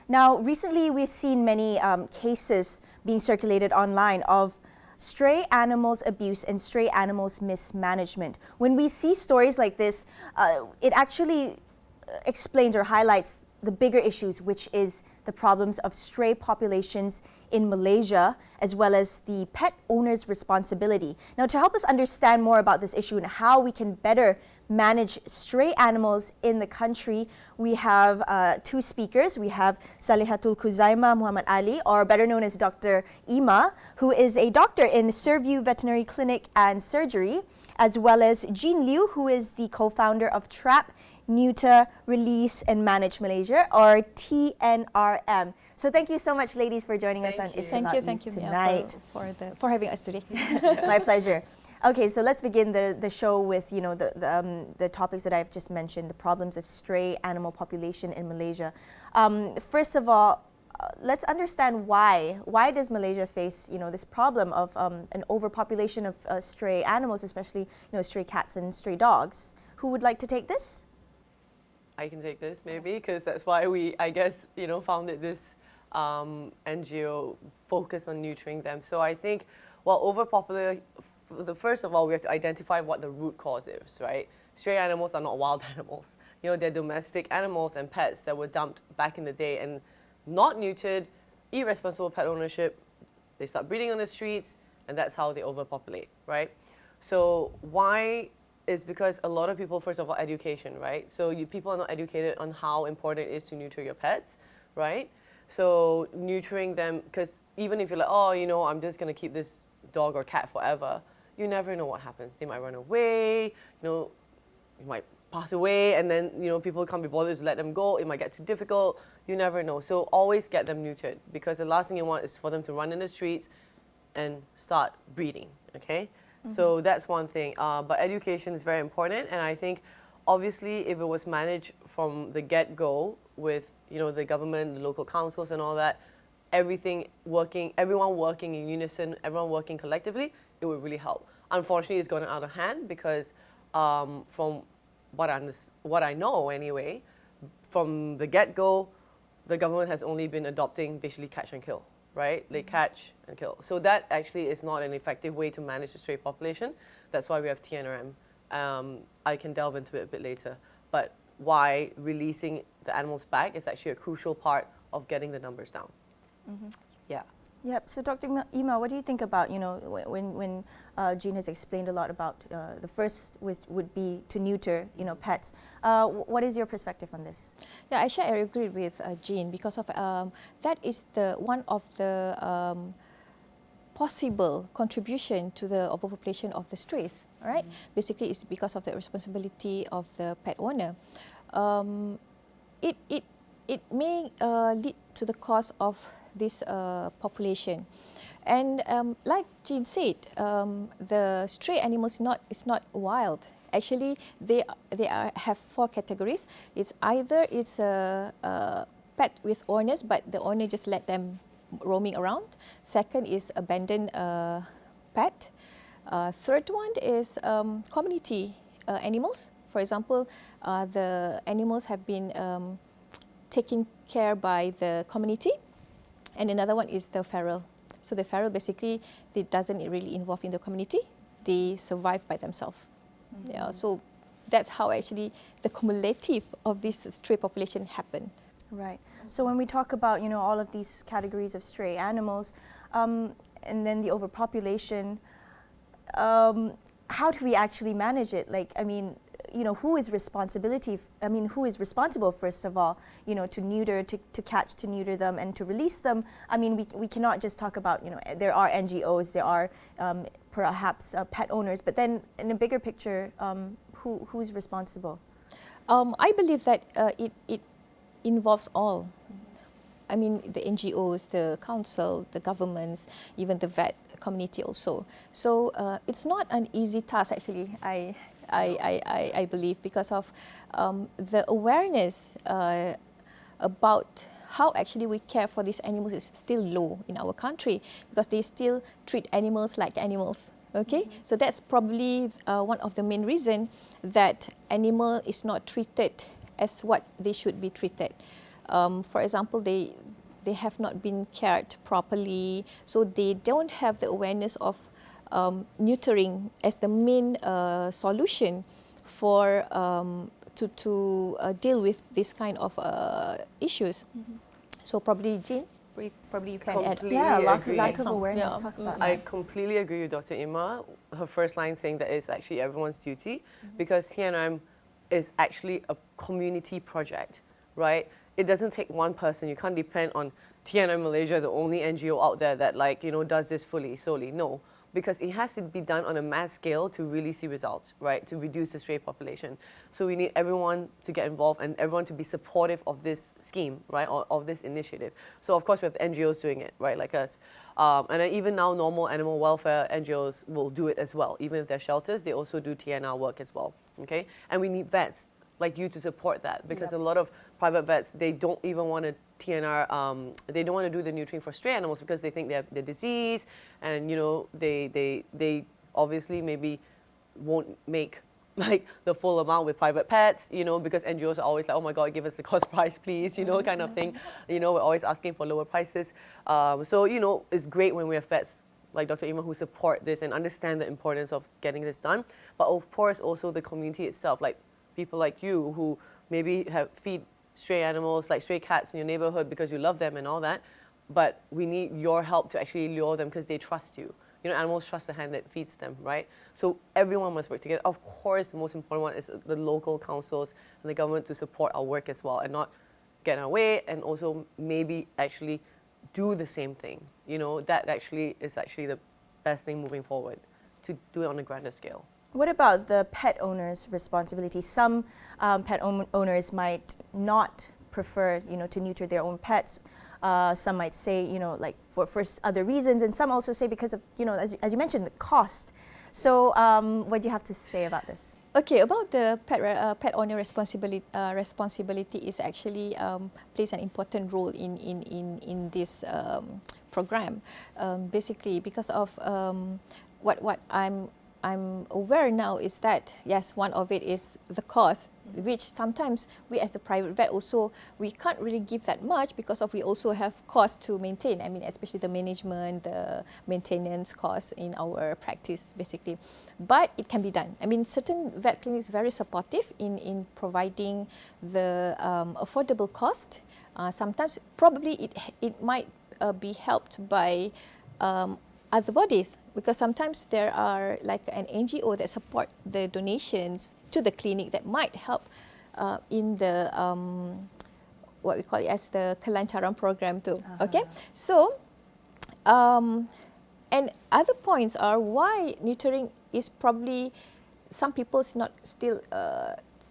Now, recently we've seen many cases being circulated online of stray animals abuse and stray animals mismanagement. When we see stories like this, it actually explains or highlights the bigger issues, which is the problems of stray populations in Malaysia, as well as the pet owner's responsibility. Now, to help us understand more about this issue and how we can better manage stray animals in the country, we have two speakers. We have Salehatul Khuzaimah Muhammad Ali, or better known as Dr. Ima, who is a doctor in Liew Veterinary Clinic and Surgery, as well as Liew, who is the co-founder of Trap, Neuter, Release and Manage Malaysia, or TNRM. So thank you so much, ladies, for joining us on It's About You tonight. For having us today. My pleasure. Okay, so let's begin the show with the topics that I've just mentioned, the problems of stray animal population in Malaysia. First of all, let's understand why. Why does Malaysia face this problem of an overpopulation of stray animals, especially stray cats and stray dogs? Who would like to take this? I can take this maybe, because that's why we, I guess, founded this NGO focused on neutering them. So I think, well, first of all, we have to identify what the root cause is, right? Stray animals are not wild animals. They're domestic animals and pets that were dumped back in the day and not neutered, irresponsible pet ownership. They start breeding on the streets, and that's how they overpopulate, right? So why? Is because a lot of people, first of all, education, right? So people are not educated on how important it is to neuter your pets, right? So neutering them, because even if you're like, oh, I'm just going to keep this dog or cat forever, you never know what happens. They might run away, you might pass away, and then, people can't be bothered to let them go. It might get too difficult. You never know. So always get them neutered, because the last thing you want is for them to run in the streets and start breeding, okay? So that's one thing, but education is very important, and I think obviously if it was managed from the get-go with the government, the local councils and all that, everyone working in unison, everyone working collectively, it would really help. Unfortunately, it's gotten out of hand because from what I know anyway, from the get-go, the government has only been adopting basically catch and kill. Right? They catch and kill. So that actually is not an effective way to manage the stray population. That's why we have TNRM. I can delve into it a bit later. But why releasing the animals back is actually a crucial part of getting the numbers down. Yeah. Yep. So Dr. Ima, what do you think about, when Jean has explained a lot about the first would be to neuter, pets. What is your perspective on this? Yeah, actually I agree with Jean, because of that is one of the possible contribution to the overpopulation of the strays, right? Basically, it's because of the responsibility of the pet owner. It may lead to the cause of this population, and like Jean said, the stray animals is not wild. Actually, they have four categories. It's either it's a pet with owners, but the owner just let them roaming around. Second is abandoned pet. Third one is community animals. For example, the animals have been taken care by the community. And another one is the feral. So the feral basically, they doesn't really involve in the community. They survive by themselves. Yeah, so that's how actually the cumulative of this stray population happen. Right. So when we talk about all of these categories of stray animals, and then the overpopulation, how do we actually manage it? Who is who is responsible, first of all, to neuter, to catch, to neuter them and to release them? We cannot just talk about, there are NGOs, there are perhaps pet owners, but then in a bigger picture, who's responsible? I believe that it involves all. The NGOs, the council, the governments, even the vet community also. So it's not an easy task actually, I believe, because of the awareness about how actually we care for these animals is still low in our country, because they still treat animals like animals. Okay, so that's probably one of the main reasons that animal is not treated as what they should be treated. For example, they have not been cared properly, so they don't have the awareness of neutering as the main solution for to deal with this kind of issues. So probably Jean, probably you can add. Completely Yeah, lack agree. of awareness. Yeah. Talk about I that. completely agree with Dr. Ima. Her first line saying that it's actually everyone's duty because TNRM is actually a community project, right? It doesn't take one person. You can't depend on TNRM Malaysia, the only NGO out there that does this solely. No, because it has to be done on a mass scale to really see results, right? To reduce the stray population. So we need everyone to get involved and everyone to be supportive of this scheme, right? Or of this initiative. So of course we have the NGOs doing it, right? Like us. And then even now normal animal welfare NGOs will do it as well. Even if they're shelters, they also do TNR work as well, okay? And we need vets like you to support that because a lot of private vets, they don't even want to TNR, they don't want to do the neutering for stray animals because they think they're diseased and, they obviously maybe won't make like the full amount with private pets, because NGOs are always like, oh my God, give us the cost price, please, kind of thing. We're always asking for lower prices. So, it's great when we have vets like Dr. Ima who support this and understand the importance of getting this done. But of course, also the community itself, like people like you who maybe feed stray animals, like stray cats in your neighborhood because you love them and all that. But we need your help to actually lure them because they trust you. Animals trust the hand that feeds them, right? So everyone must work together. Of course, the most important one is the local councils and the government to support our work as well and not get in our way and also maybe actually do the same thing. That actually is the best thing moving forward, to do it on a grander scale. What about the pet owner's responsibility? Some pet owners might not prefer, to neuter their own pets. Some might say, like for other reasons, and some also say because of, as you mentioned, the cost. So, what do you have to say about this? Okay, about the pet owner responsibility is actually plays an important role in this program. Basically, because of what I'm aware now is that, yes, one of it is the cost, which sometimes we as the private vet also, we can't really give that much because we also have costs to maintain. I mean, especially the management, the maintenance costs in our practice, basically. But it can be done. I mean, certain vet clinics very supportive in providing the affordable cost. Sometimes probably it might be helped by other bodies, because sometimes there are like an NGO that support the donations to the clinic that might help in the what we call it as the kelancaran program too. Okay, so and other points are why neutering is probably some people not still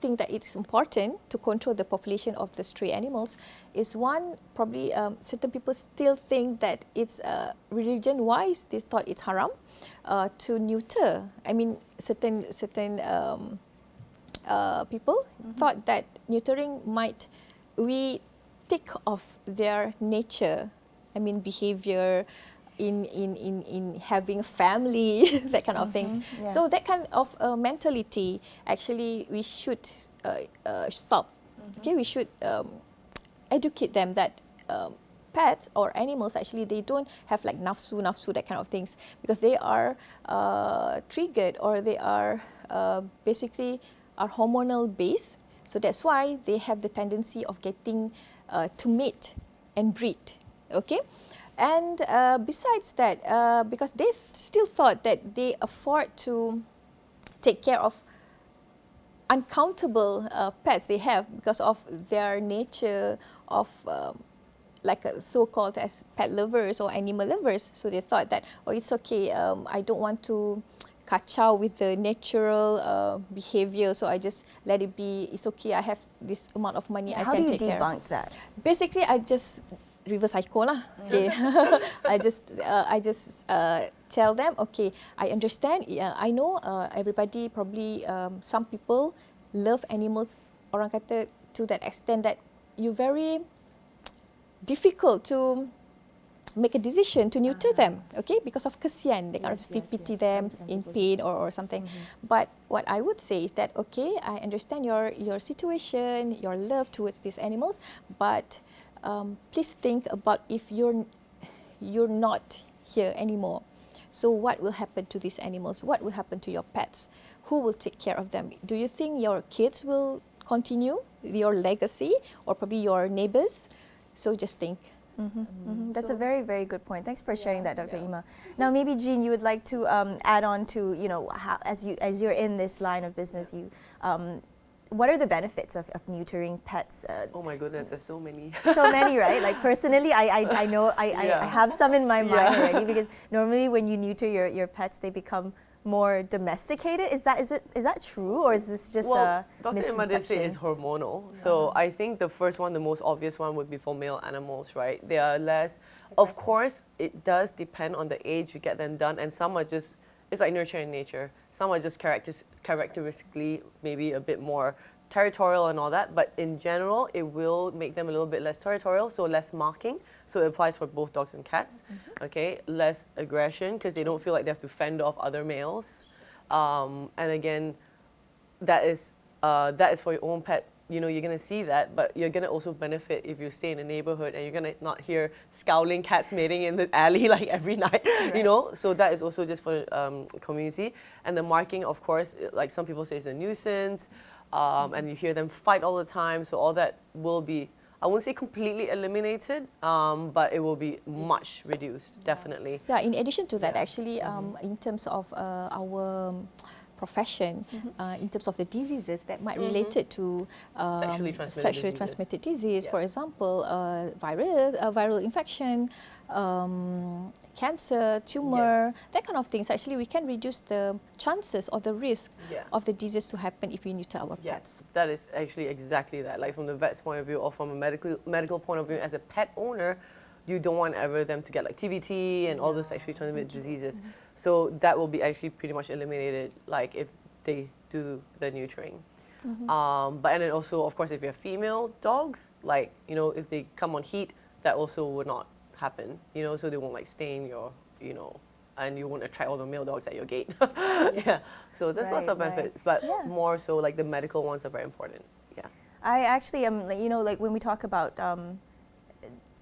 think that it's important to control the population of the stray animals is one, probably certain people still think that it's religion-wise, they thought it's haram to neuter. I mean, certain people thought that neutering might take off their nature, I mean behavior, in having a family, that kind of things. Yeah. So that kind of mentality, actually, we should stop. Okay, we should educate them that pets or animals, actually, they don't have like nafsu, that kind of things, because they are triggered, or they are basically are hormonal based. So that's why they have the tendency of getting to mate and breed. Okay. And besides that, because they still thought that they afford to take care of uncountable pets they have because of their nature of like so-called as pet lovers or animal lovers. So they thought that, oh, it's okay, I don't want to kacau with the natural behavior, so I just let it be. It's okay, I have this amount of money, I can take care. How do you debunk that? Basically, I just reverse psycho lah. Okay, I just tell them, okay, I understand. I know everybody probably some people love animals. Orang kata to that extent that you very difficult to make a decision to neuter them, okay, because of kesian, they kind of pity them in pain or something. But what I would say is that, okay, I understand your situation, your love towards these animals, but please think about if you're not here anymore. So what will happen to these animals? What will happen to your pets? Who will take care of them? Do you think your kids will continue your legacy, or probably your neighbors? So just think. That's a very, very good point. Thanks for sharing that, Dr. Ima. Now, maybe Jean, you would like to add on to, you know, how, as you're in this line of business, you what are the benefits of neutering pets? Oh my goodness, there's so many. So many, right? Like personally, I know I have some in my mind already, because normally when you neuter your pets, they become more domesticated. Is that true, or is this just a misconception? Dr. Ima did say it's hormonal. So I think the first one, the most obvious one, would be for male animals, right? They are less. Of course, it does depend on the age you get them done, and some are just, it's like nurture in nature. Some are just characteristically maybe a bit more territorial and all that, but in general, it will make them a little bit less territorial, so less marking. So it applies for both dogs and cats. Okay, less aggression because they don't feel like they have to fend off other males. And again, that is for your own pet. You know, you're gonna see that, but you're gonna also benefit if you stay in a neighborhood and you're gonna not hear scowling cats mating in the alley like every night. You know, so that is also just for community. And the marking, of course, like some people say, is a nuisance, and you hear them fight all the time. So all that will be, I wouldn't say completely eliminated, but it will be much reduced, definitely. Yeah, in addition to that, actually, in terms of our profession, in terms of the diseases that might relate it to sexually transmitted disease, for example, viral infection, cancer, tumor, that kind of things. Actually, we can reduce the chances or the risk of the disease to happen if we neuter our pets. That is actually exactly that. Like from the vet's point of view, or from a medical point of view, as a pet owner, you don't want ever them to get like TBT and all the sexually transmitted diseases. So that will be actually pretty much eliminated, like if they do the neutering. But and then also, of course, if you have female dogs, like, you know, if they come on heat, that also would not happen, you know, so they won't like stain your, you know, and you won't attract all the male dogs at your gate. So there's lots of benefits, but more so like the medical ones are very important. I actually am, you know, like when we talk about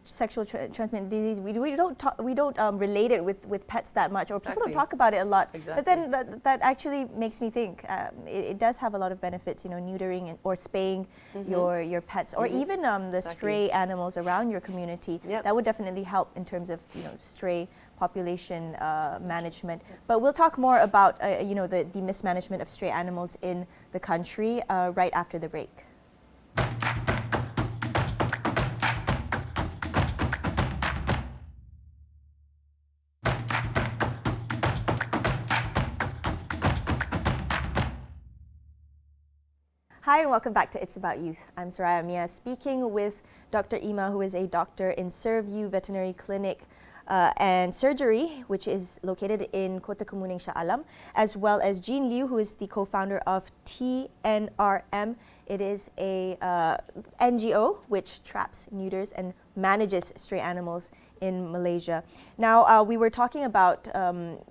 sexual transmitted disease, we don't relate it with pets that much, or people don't talk about it a lot. But then that actually makes me think it does have a lot of benefits, you know, neutering or spaying your pets, or even the stray animals around your community. That would definitely help in terms of, you know, stray population management. But we'll talk more about you know, the mismanagement of stray animals in the country right after the break. Hi and welcome back to It's About Youth. I'm Soraya Mia, speaking with Dr. Ima, who is a doctor in Servview Veterinary Clinic and Surgery, which is located in Kota Kemuning, Shah Alam, as well as Jean Liew, who is the co-founder of TNRM. It is a NGO which traps, neuters, and manages stray animals in Malaysia. Now, we were talking about,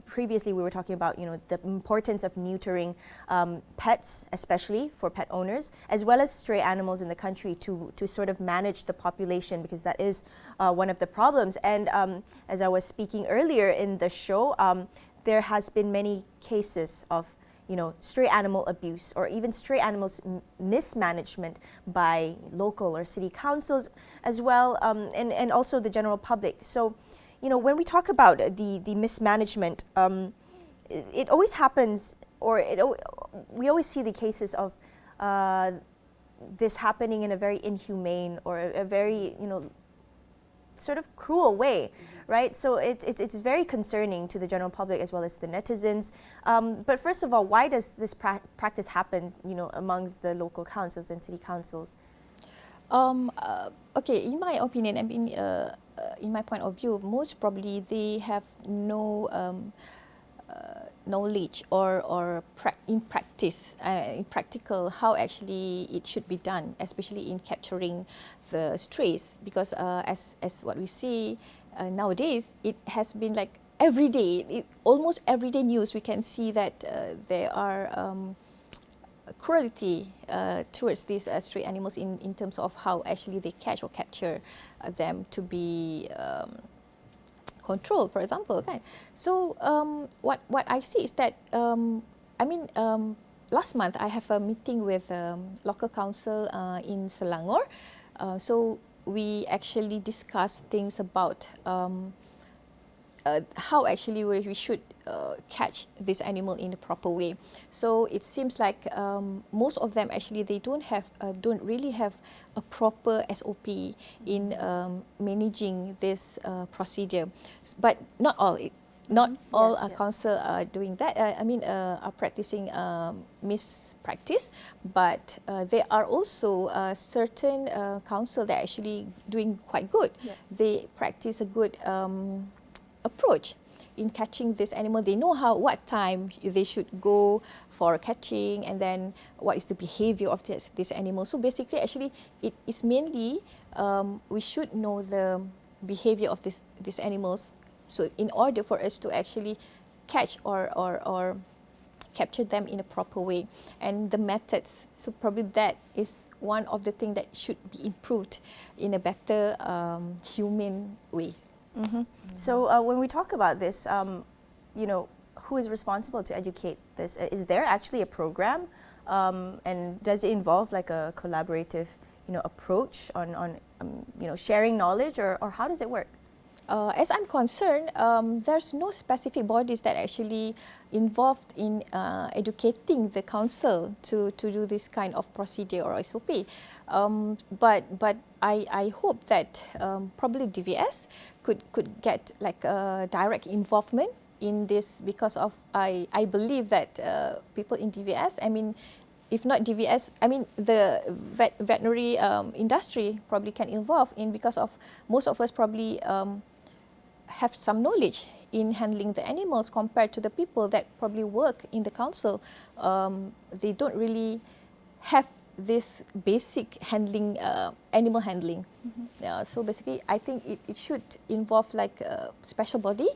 previously we were talking about, you know, the importance of neutering pets, especially for pet owners, as well as stray animals in the country to sort of manage the population, because that is one of the problems. And as I was speaking earlier in the show, there has been many cases of, you know, stray animal abuse, or even stray animals mismanagement by local or city councils as well, and also the general public. So, you know, when we talk about the mismanagement, it always happens, or we always see the cases of this happening in a very inhumane or a very, you know, sort of cruel way, right? So it's very concerning to the general public as well as the netizens. But first of all, why does this practice happen, you know, amongst the local councils and city councils? Okay, in my opinion, I mean, in my point of view, most probably they have no knowledge or in practice, in practical, how actually it should be done, especially in capturing the strays, because as what we see nowadays it has been like every day, almost everyday news, we can see that there are cruelty towards these stray animals in terms of how actually they catch or capture them to be controlled, for example. Kan? So what I see is that, last month I have a meeting with local council in Selangor. So we actually discussed things about how actually we should catch this animal in a proper way. So it seems like most of them actually they don't really have a proper SOP in managing this procedure. But not all. Not all Yes, yes. council are doing that. Are practicing mispractice, but there are also certain council that are actually doing quite good. Yeah. They practice a good approach in catching this animal. They know what time they should go for catching, and then what is the behavior of this animal. So basically, actually, it is mainly we should know the behavior of these animals. So in order for us to actually catch or capture them in a proper way, and the methods. So probably that is one of the things that should be improved in a better humane way. Mm-hmm. So when we talk about this, who is responsible to educate this? Is there actually a program, and does it involve like a collaborative, approach on sharing knowledge, or how does it work? As I'm concerned, there's no specific bodies that actually involved in educating the council to do this kind of procedure or SOP. But I hope that probably DVS could get like a direct involvement in this, because of I believe that people in DVS, if not DVS, the veterinary industry probably can involve in, because of most of us probably have some knowledge in handling the animals compared to the people that probably work in the council. They don't really have this basic handling, animal handling. Mm-hmm. So basically, I think it should involve like a special body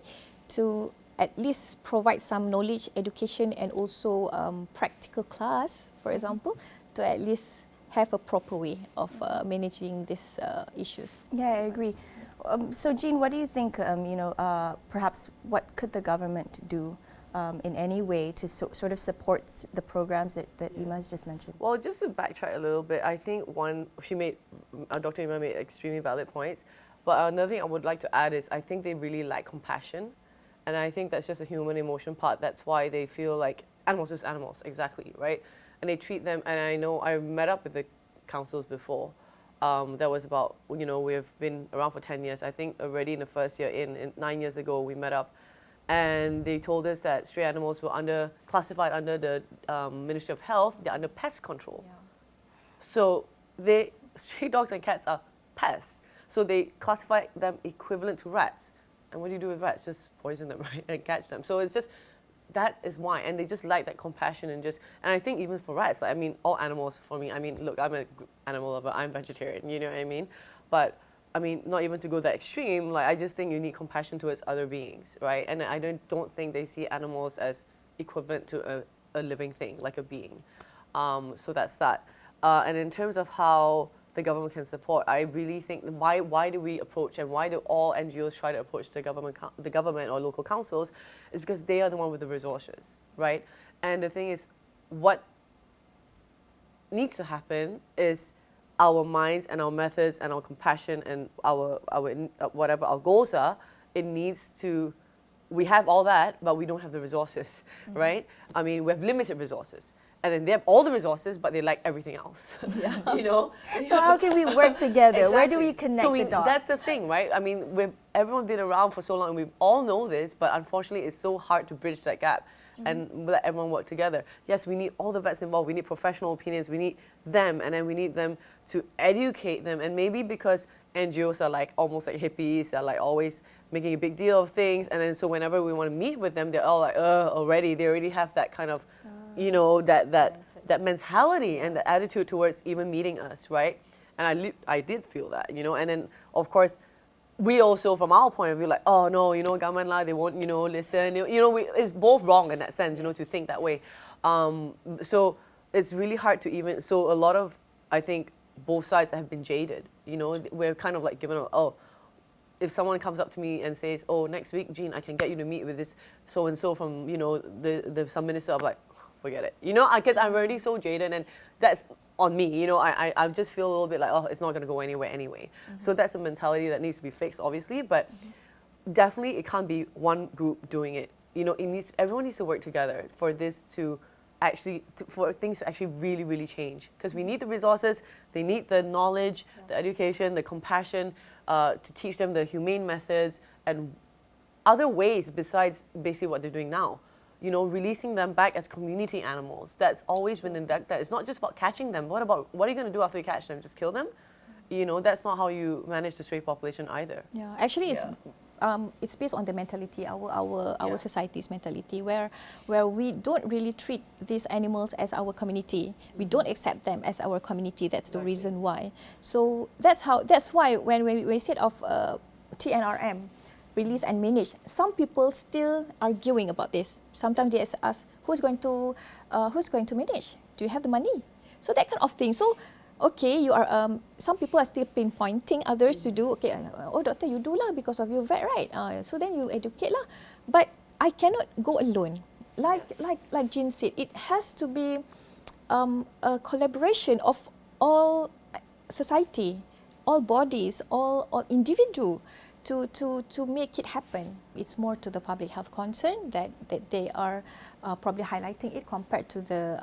to at least provide some knowledge, education, and also practical class, for example, to at least have a proper way of managing these issues. Yeah, I agree. So Jean, what do you think, perhaps what could the government do in any way to sort of support the programs that Ima has just mentioned? Well, just to backtrack a little bit, I think Dr. Ima made extremely valid points. But another thing I would like to add is I think they really lack compassion. And I think that's just a human emotion part. That's why they feel like animals is animals, exactly, right? And they treat them, and I know I met up with the councils before. That was about, we've been around for 10 years. I think already in the first year, in 9 years ago, we met up. And they told us that stray animals were classified under the Ministry of Health. They're under pest control. Yeah. So stray dogs and cats are pests. So they classify them equivalent to rats. And what do you do with rats? Just poison them, right? And catch them. So it's just, that is why. And they just lack that compassion and I think even for rats, all animals for me, look, I'm an animal lover, I'm vegetarian, you know what I mean? But, not even to go that extreme, I just think you need compassion towards other beings, right? And I don't think they see animals as equivalent to a living thing, like a being. So that's that. And in terms of how the government can support, I really think why do we approach, and why do all NGOs try to approach the government or local councils, is because they are the one with the resources, right? And the thing is, what needs to happen is our minds and our methods and our compassion and our whatever our goals are, we have all that, but we don't have the resources, mm-hmm. right? We have limited resources. And then they have all the resources, but they lack everything else. Yeah. So how can we work together? Exactly. Where do we connect the dots? That's the thing, right? Everyone's been around for so long, and we all know this, but unfortunately, it's so hard to bridge that gap. Mm-hmm. And let everyone work together. Yes, we need all the vets involved. We need professional opinions. We need them, and then we need them to educate them. And maybe because NGOs are almost like hippies, they're always making a big deal of things. And then so whenever we want to meet with them, they're all already. They already have that kind of, that mentality and the attitude towards even meeting us, right? And I did feel that, And then of course, we also, from our point of view, like, oh no, government lah, they won't, listen. It's both wrong in that sense, to think that way. So it's really hard to even. So a lot of, I think, both sides have been jaded. We're kind of like given, if someone comes up to me and says, oh, next week, Jean, I can get you to meet with this so and so from, the some minister, I'm like, forget it. Because I'm already so jaded, and that's on me. I just feel a little bit like, oh, it's not going to go anywhere anyway. So that's a mentality that needs to be fixed, obviously, but definitely it can't be one group doing it. Everyone needs to work together for this to actually, for things to actually really, really change. Because we need the resources, they need the knowledge, the education, the compassion, to teach them the humane methods and other ways besides basically what they're doing now. Releasing them back as community animals. That's always been inducted. It's not just about catching them. What are you going to do after you catch them? Just kill them? That's not how you manage the stray population either. Yeah, actually, it's based on the mentality, our society's mentality, where we don't really treat these animals as our community. We don't accept them as our community. That's the reason why. So that's why when we said of TNRM, release and manage, some people still arguing about this. Sometimes they ask, who's going to manage? Do you have the money? So that kind of thing. So okay, you are. Some people are still pinpointing others to do. Okay, oh doctor, you do lah because of your vet, right? So then you educate lah. But I cannot go alone. Like Jean said, it has to be a collaboration of all society, all bodies, all individual to make it happen. It's more to the public health concern that they are probably highlighting it compared to the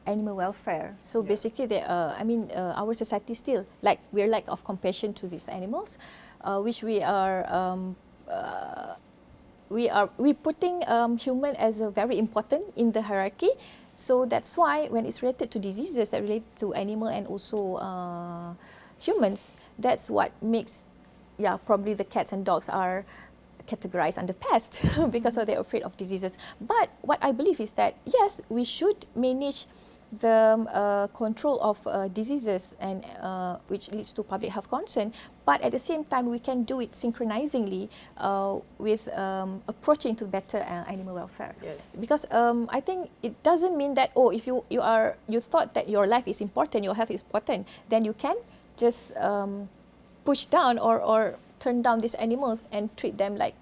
animal welfare. So basically, our society still we're lack of compassion to these animals, which we putting human as a very important in the hierarchy. So that's why when it's related to diseases that relate to animal and also humans, that's what makes probably the cats and dogs are categorized under pest because they're afraid of diseases. But what I believe is that yes, we should manage the control of diseases and which leads to public health concern. But at the same time, we can do it synchronizingly with approaching to better animal welfare. Yes. Because I think it doesn't mean that if you thought that your life is important, your health is important, then you can just push down or turn down these animals and treat them like.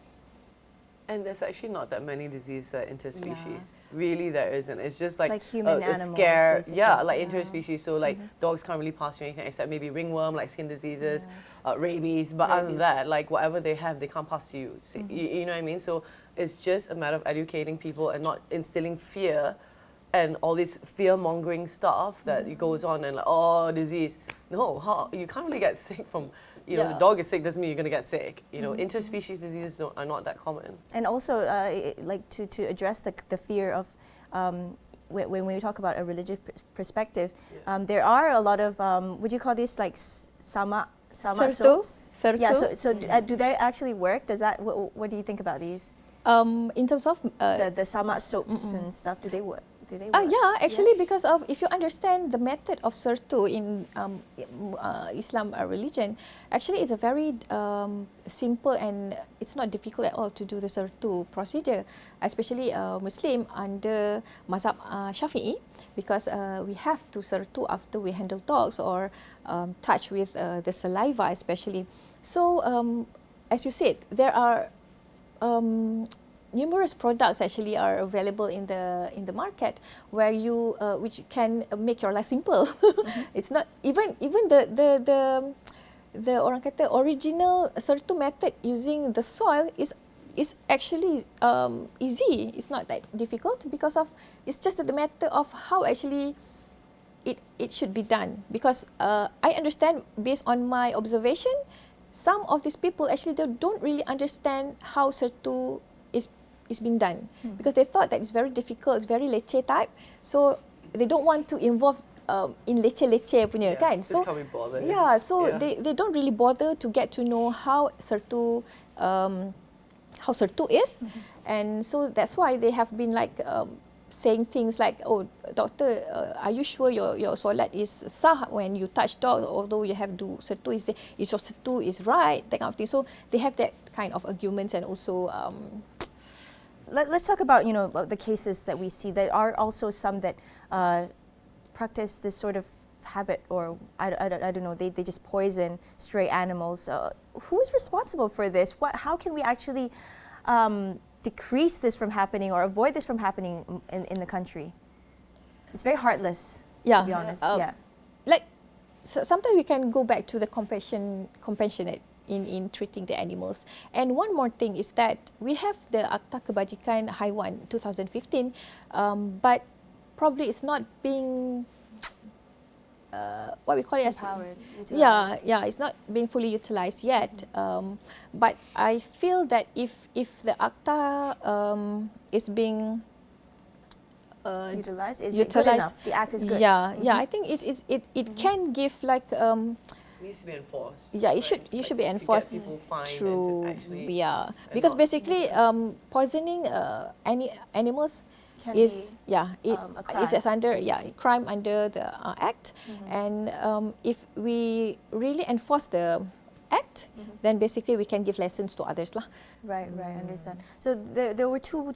And there's actually not that many diseases that interspecies. Really, there isn't. It's just like human a animals, scare. basically. Yeah, like interspecies. So like dogs can't really pass you anything except maybe ringworm, like skin diseases, rabies. But other than that, like whatever they have, they can't pass to you. So, you know what I mean? So it's just a matter of educating people and not instilling fear and all this fear-mongering stuff that goes on and like, oh, disease. No, you can't really get sick from. The dog is sick doesn't mean you're going to get sick. Interspecies diseases are not that common. And also, to address the fear of when we talk about a religious perspective, there are a lot of would you call this like sama soaps? Yeah. So do they actually work? Does that? What do you think about these? In terms of the sama soaps and stuff, do they work? Actually, because of if you understand the method of sertu in Islam religion, actually it's a very simple and it's not difficult at all to do the sertu procedure, especially Muslim under mazhab Syafi'i, because we have to sertu after we handle dogs or touch with the saliva especially. So as you said, there are numerous products actually are available in the market where you which can make your life simple. It's not even the orang kata original sertu method using the soil is actually easy. It's not that difficult because of it's just the method of how actually it should be done. Because I understand based on my observation, some of these people actually they don't really understand how sertu is being done because they thought that it's very difficult, it's very leceh type, so they don't want to involve in leceh punya kan. So they don't really bother to get to know how sertu is, and so that's why they have been like saying things like, "Oh, doctor, are you sure your solat is sah when you touch dog? Although you have to setu, is your setu is right?" That kind of thing. So they have that kind of arguments, and also. Let's talk about the cases that we see. There are also some that practice this sort of habit, or I don't know. They just poison stray animals. Who is responsible for this? How can we actually decrease this from happening or avoid this from happening in the country? It's very heartless, to be honest. Like sometimes we can go back to the compassionate in treating the animals. And one more thing is that we have the Akta Kebajikan Haiwan 2015, but probably it's not being what we call it as it's not being fully utilized yet. But I feel that if the Akta is being utilized, is it good enough? The act is good. I think it can give like. It needs to be enforced. Yeah, it should be enforced. To get people fined True. and to actually because basically poisoning animals Can is be, it's under crime under the act, and if we really enforce the act, then basically we can give lessons to others lah. Right, I understand. So there were two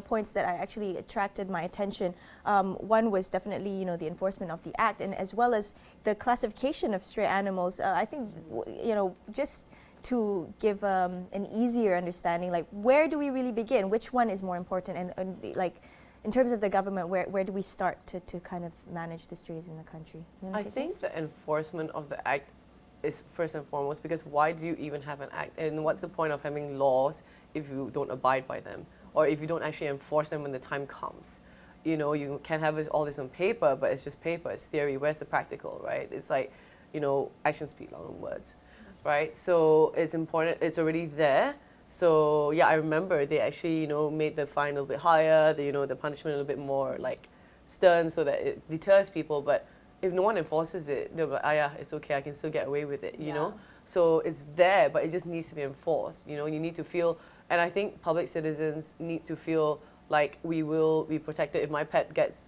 points that I actually attracted my attention. One was definitely the enforcement of the act, and as well as the classification of stray animals. I think just to give an easier understanding, like where do we really begin? Which one is more important? And like in terms of the government, where do we start to kind of manage the strays in the country? I think the enforcement of the act is first and foremost, because why do you even have an act? And what's the point of having laws if you don't abide by them, or if you don't actually enforce them when the time comes? You can have all this on paper, but it's just paper, it's theory. Where's the practical, right? It's like, actions speak louder than words, right? So it's important, it's already there. So I remember they actually, made the fine a little bit higher, the punishment a little bit more like stern, so that it deters people. But if no one enforces it, they'll be like, it's okay, I can still get away with it, you know? So it's there, but it just needs to be enforced, you need to feel, and I think public citizens need to feel like we will be protected. If my pet gets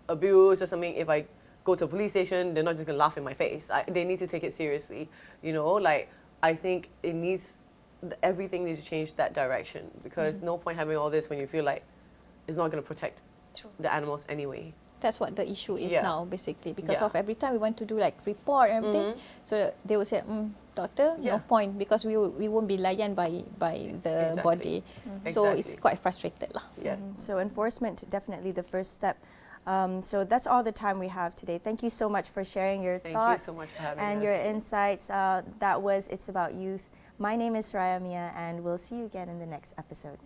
abused or something, if I go to a police station, they're not just gonna laugh in my face. They need to take it seriously, like, I think everything needs to change that direction, because no point having all this when you feel like it's not gonna protect the animals anyway. That's what the issue is now, basically, because of every time we want to do like report and everything, so they will say, doctor, no point, because we won't be layan by the body. So it's quite frustrated lah. So enforcement, definitely the first step. So that's all the time we have today. Thank you so much for sharing your thoughts so much for having and us. your insights. That was It's About Youth. My name is Msia, and we'll see you again in the next episode.